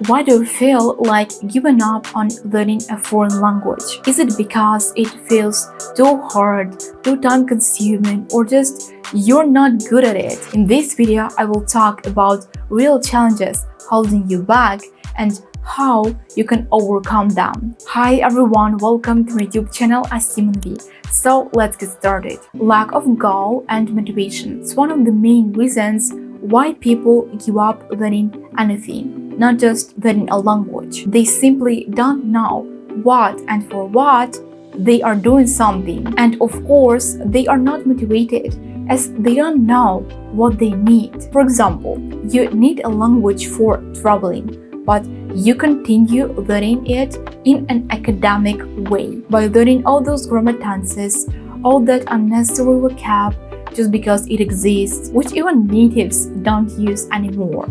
Why do you feel like giving up on learning a foreign language? Is it because it feels too hard, too time-consuming, or just you're not good at it? In this video, I will talk about real challenges holding you back and how you can overcome them. Hi everyone, welcome to my YouTube channel. I'm Monvie. So let's get started. Lack of goal and motivation is one of the main reasons why people give up learning anything, not just learning a language. They simply don't know what and for what they are doing something. And of course, they are not motivated as they don't know what they need. For example, you need a language for traveling, but you continue learning it in an academic way by learning all those grammar tenses, all that unnecessary vocab, just because it exists, which even natives don't use anymore.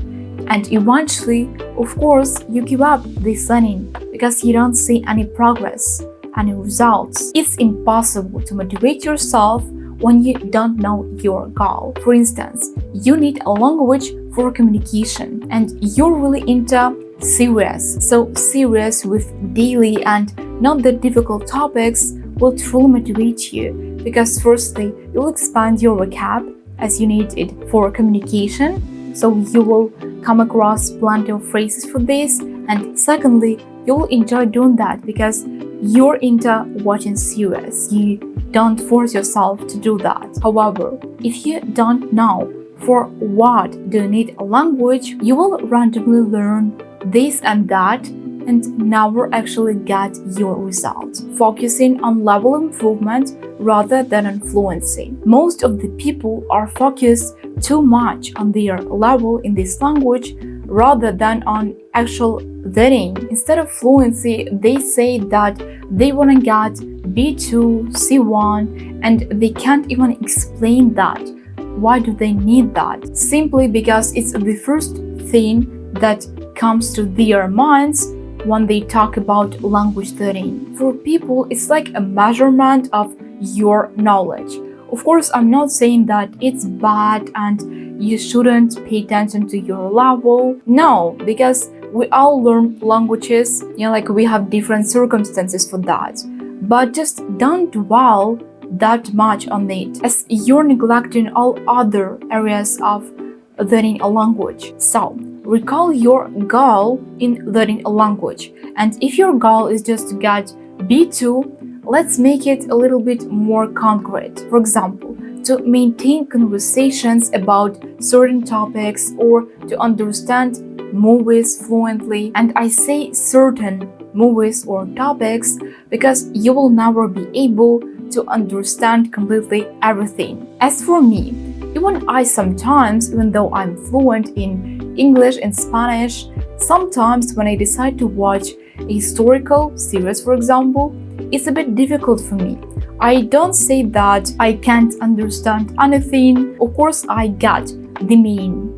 And eventually, of course, you give up this learning because you don't see any progress, any results. It's impossible to motivate yourself when you don't know your goal. For instance, you need a language for communication and you're really into serious with daily and not that difficult topics will truly motivate you. Because firstly, you'll expand your vocab as you need it for communication, so you will come across plenty of phrases for this, and secondly, you'll enjoy doing that because you're into watching series. You don't force yourself to do that. However, if you don't know for what do you need a language, you will randomly learn this and that and never actually get your result, focusing on level improvement rather than on fluency. Most of the people are focused too much on their level in this language rather than on actual learning. Instead of fluency, they say that they want to get B2, C1, and they can't even explain that. Why do they need that? Simply because it's the first thing that comes to their minds when they talk about language learning. For people, it's like a measurement of your knowledge. Of course, I'm not saying that it's bad and you shouldn't pay attention to your level. No, because we all learn languages, like we have different circumstances for that. But just don't dwell that much on it, as you're neglecting all other areas of learning a language. So, recall your goal in learning a language. And if your goal is just to get B2, let's make it a little bit more concrete. For example, to maintain conversations about certain topics or to understand movies fluently. And I say certain movies or topics because you will never be able to understand completely everything. As for me, even I sometimes, even though I'm fluent in English and Spanish, sometimes when I decide to watch a historical series, for example, it's a bit difficult for me. I don't say that I can't understand anything. Of course, I get the main,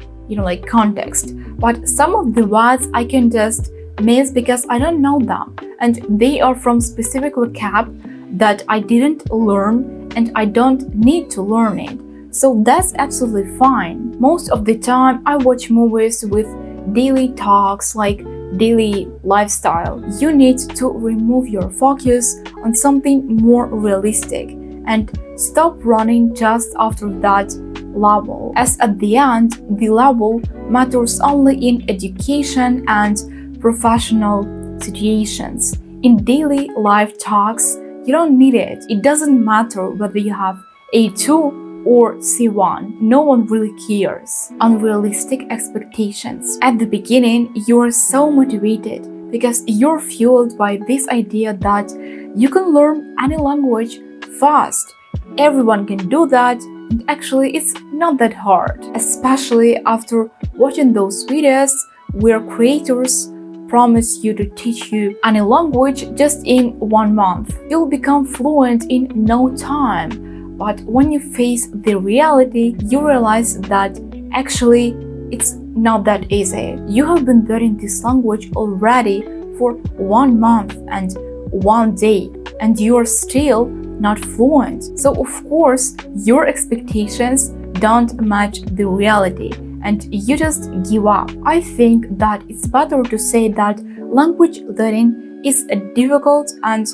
context. But some of the words I can just miss because I don't know them. And they are from specific vocab that I didn't learn and I don't need to learn it. So that's absolutely fine. Most of the time, I watch movies with daily talks like daily lifestyle. You need to remove your focus on something more realistic and stop running just after that level, as at the end, the level matters only in education and professional situations. In daily life talks, you don't need it. It doesn't matter whether you have A2 or C1, no one really cares. Unrealistic expectations. At the beginning, you are so motivated because you're fueled by this idea that you can learn any language fast. Everyone can do that, and actually it's not that hard. Especially after watching those videos where creators promise you to teach you any language just in 1 month. You'll become fluent in no time. But when you face the reality, you realize that actually it's not that easy. You have been learning this language already for 1 month and 1 day, and you are still not fluent. So of course, your expectations don't match the reality, and you just give up. I think that it's better to say that language learning is a difficult and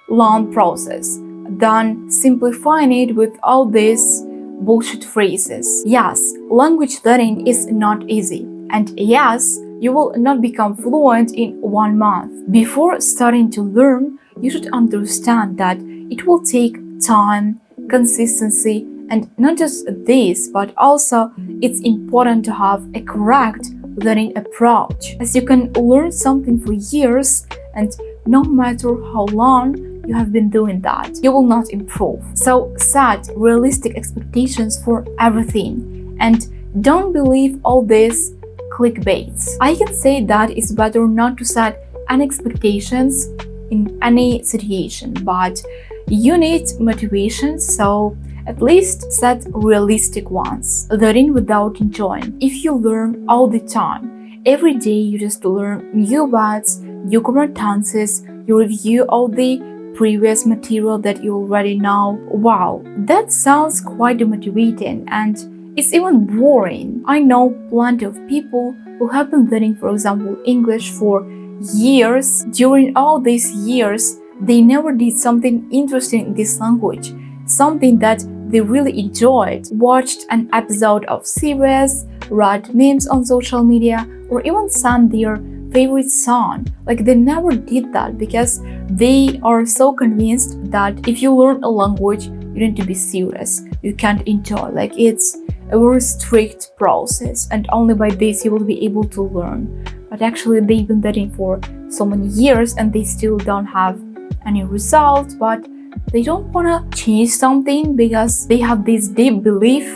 long process than simplifying it with all these bullshit phrases. Yes, language learning is not easy, and yes, you will not become fluent in 1 month. Before starting to learn, you should understand that it will take time, consistency, and not just this, but also it's important to have a correct learning approach, as you can learn something for years, and no matter how long you have been doing that, you will not improve. So set realistic expectations for everything and don't believe all this clickbaits. I can say that it's better not to set any expectations in any situation, but you need motivation, so at least set realistic ones. Learning without enjoying. If you learn all the time, every day you just learn new words, new grammar tenses, you review all the previous material that you already know. Wow, that sounds quite demotivating and it's even boring. I know plenty of people who have been learning, for example, English for years. During all these years, they never did something interesting in this language, something that they really enjoyed, watched an episode of series, read memes on social media, or even sang their favorite song. Like, they never did that because they are so convinced that if you learn a language, you need to be serious. You can't enjoy. Like, it's a very strict process, and only by this you will be able to learn. But actually, they've been learning for so many years and they still don't have any result, but they don't want to change something because they have this deep belief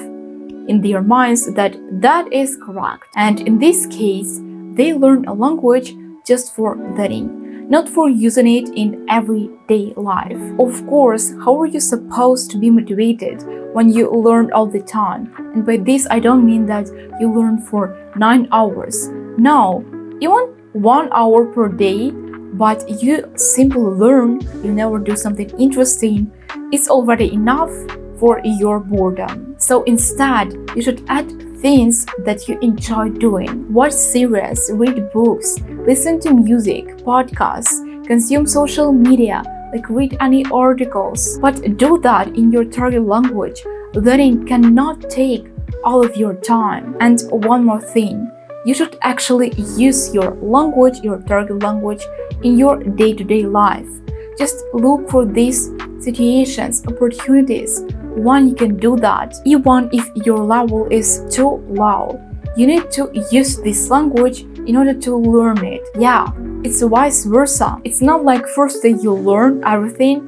in their minds that that is correct. And in this case, they learn a language just for learning, not for using it in everyday life. Of course, how are you supposed to be motivated when you learn all the time? And by this, I don't mean that you learn for 9 hours. No, even 1 hour per day, but you simply learn, you never do something interesting, it's already enough for your boredom. So instead, you should add things that you enjoy doing. Watch series, read books, listen to music, podcasts, consume social media, like read any articles. But do that in your target language. Learning cannot take all of your time. And one more thing, you should actually use your language, your target language, in your day-to-day life. Just look for these situations, opportunities when you can do that. Even if your level is too low, you need to use this language in order to learn it. Yeah, it's vice versa. It's not like first day you learn everything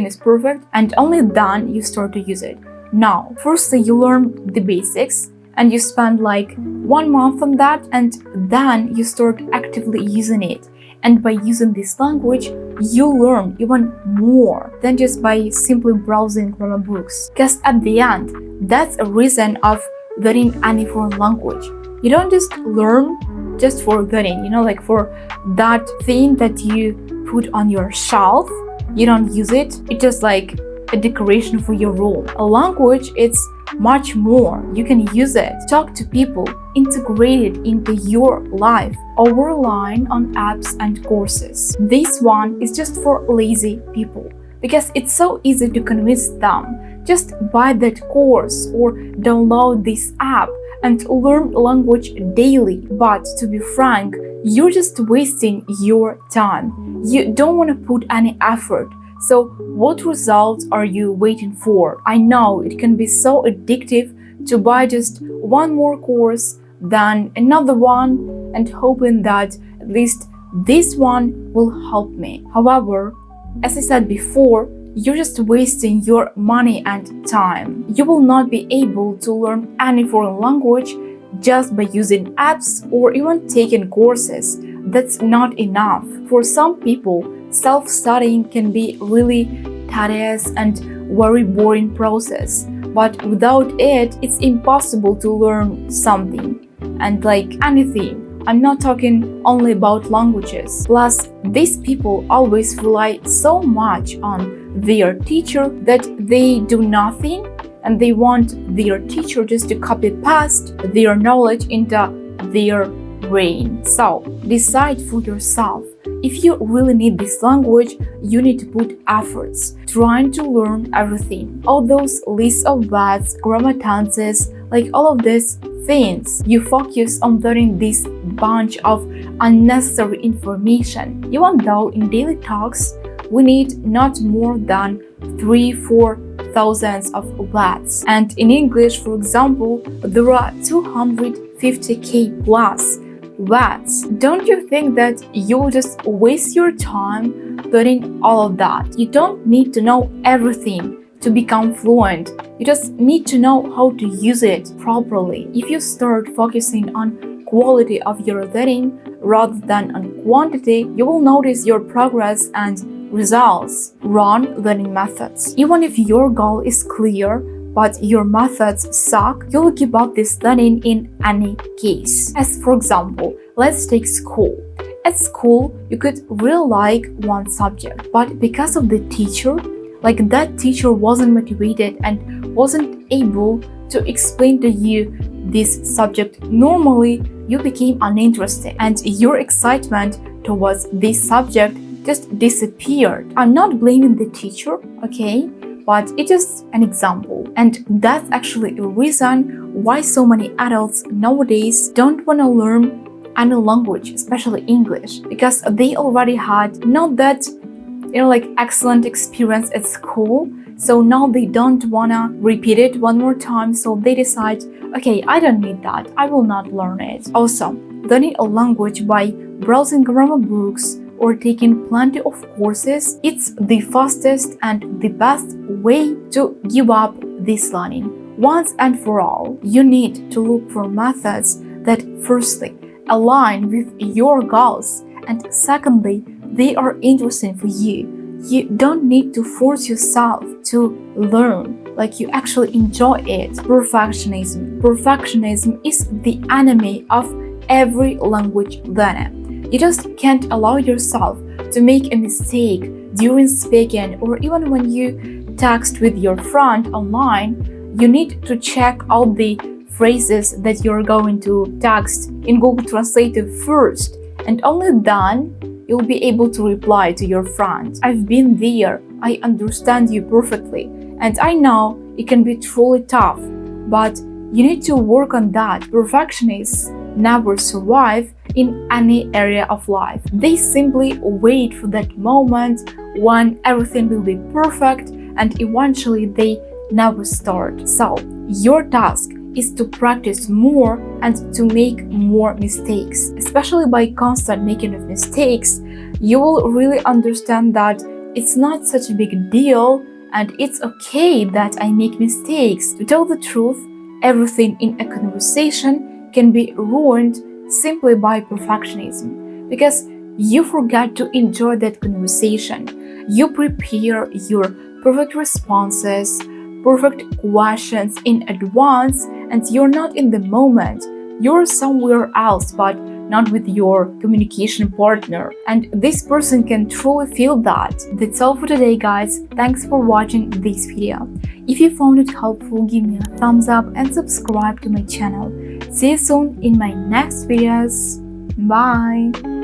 is perfect, and only then you start to use it. No, first day you learn the basics, and you spend like 1 month on that, and then you start actively using it. And by using this language, you learn even more than just by simply browsing grammar books. Because at the end, that's a reason of learning any foreign language. You don't just learn just for learning, like for that thing that you put on your shelf. You don't use it. It's just like a decoration for your room. A language, it's much more. You can use it, talk to people, integrate it into your life, or relying on apps and courses. This one is just for lazy people because it's so easy to convince them. Just buy that course or download this app and learn language daily. But to be frank, you're just wasting your time. You don't want to put any effort. So what results are you waiting for? I know it can be so addictive to buy just one more course, then another one, and hoping that at least this one will help me. However, as I said before, you're just wasting your money and time. You will not be able to learn any foreign language just by using apps or even taking courses. That's not enough. For some people, self-studying can be really tedious and very boring process. But without it, it's impossible to learn something. And like anything, I'm not talking only about languages. Plus, these people always rely so much on their teacher that they do nothing and they want their teacher just to copy paste their knowledge into their brain. So decide for yourself. If you really need this language, you need to put efforts trying to learn everything. All those lists of words, grammar tenses, like all of these things. You focus on learning this bunch of unnecessary information. Even though in daily talks, we need not more than 3-4 thousands of words. And in English, for example, there are 250k plus words. Don't you think that you'll just waste your time learning all of that? You don't need to know everything to become fluent. You just need to know how to use it properly. If you start focusing on quality of your learning rather than on quantity, you will notice your progress and results. Wrong learning methods. Even if your goal is clear, but your methods suck, you'll give up this learning in any case. As for example, let's take school. At school, you could really like one subject, but because of the teacher, like that teacher wasn't motivated and wasn't able to explain to you this subject normally, you became uninterested and your excitement towards this subject just disappeared. I'm not blaming the teacher, okay? But it is an example. And that's actually a reason why so many adults nowadays don't want to learn any language, especially English, because they already had not that, excellent experience at school. So now they don't want to repeat it one more time. So they decide, okay, I don't need that. I will not learn it. Also, learning a language by browsing grammar books or taking plenty of courses, it's the fastest and the best way to give up this learning. Once and for all, you need to look for methods that firstly align with your goals and secondly, they are interesting for you. You don't need to force yourself to learn, like you actually enjoy it. Perfectionism. Perfectionism is the enemy of every language learner. You just can't allow yourself to make a mistake during speaking or even when you text with your friend online. You need to check out the phrases that you're going to text in Google Translate first, and only then you'll be able to reply to your friend. I've been there, I understand you perfectly, and I know it can be truly tough, but you need to work on that. Perfectionists never survive in any area of life. They simply wait for that moment when everything will be perfect and eventually they never start. So, your task is to practice more and to make more mistakes. Especially by constant making of mistakes, you will really understand that it's not such a big deal and it's okay that I make mistakes. To tell the truth, everything in a conversation can be ruined simply by perfectionism because you forget to enjoy that conversation. You prepare your perfect responses, perfect questions in advance, and you're not in the moment. You're somewhere else, but not with your communication partner. And this person can truly feel that. That's all for today, guys. Thanks for watching this video. If you found it helpful, give me a thumbs up and subscribe to my channel. See you soon in my next videos. Bye!